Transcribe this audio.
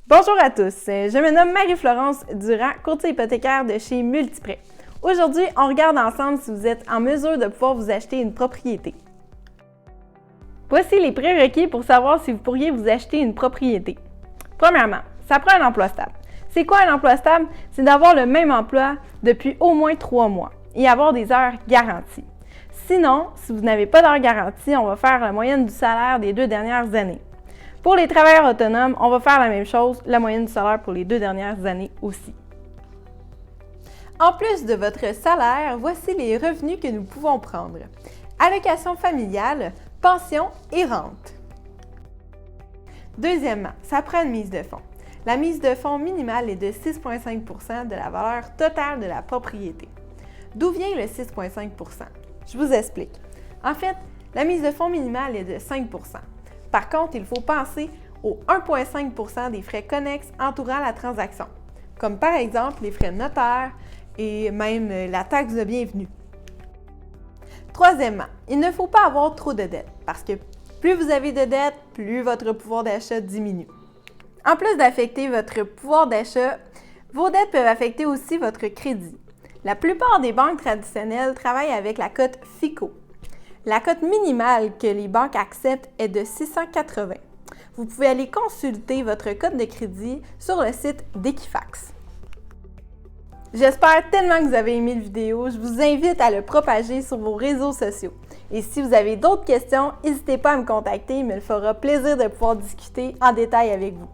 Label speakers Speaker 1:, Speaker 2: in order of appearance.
Speaker 1: Bonjour à tous, je me nomme Marie-Florence Durand, courtier hypothécaire de chez Multiprêt. Aujourd'hui, on regarde ensemble si vous êtes en mesure de pouvoir vous acheter une propriété. Voici les prérequis pour savoir si vous pourriez vous acheter une propriété. Premièrement, ça prend un emploi stable. C'est quoi un emploi stable? C'est d'avoir le même emploi depuis au moins 3 mois et avoir des heures garanties. Sinon, si vous n'avez pas d'heures garanties, on va faire la moyenne du salaire des 2 dernières années. Pour les travailleurs autonomes, on va faire la même chose, la moyenne du salaire pour les 2 dernières années aussi. En plus de votre salaire, voici les revenus que nous pouvons prendre. Allocation familiale, pension et rente. Deuxièmement, ça prend une mise de fonds. La mise de fonds minimale est de 6,5 % de la valeur totale de la propriété. D'où vient le 6,5 %? Je vous explique. En fait, la mise de fonds minimale est de 5 %. Par contre, il faut penser aux 1,5 % des frais connexes entourant la transaction, comme par exemple les frais de notaire et même la taxe de bienvenue. Troisièmement, il ne faut pas avoir trop de dettes, parce que plus vous avez de dettes, plus votre pouvoir d'achat diminue. En plus d'affecter votre pouvoir d'achat, vos dettes peuvent affecter aussi votre crédit. La plupart des banques traditionnelles travaillent avec la cote FICO. La cote minimale que les banques acceptent est de 680. Vous pouvez aller consulter votre cote de crédit sur le site d'Equifax. J'espère tellement que vous avez aimé la vidéo. Je vous invite à le propager sur vos réseaux sociaux. Et si vous avez d'autres questions, n'hésitez pas à me contacter, il me fera plaisir de pouvoir discuter en détail avec vous.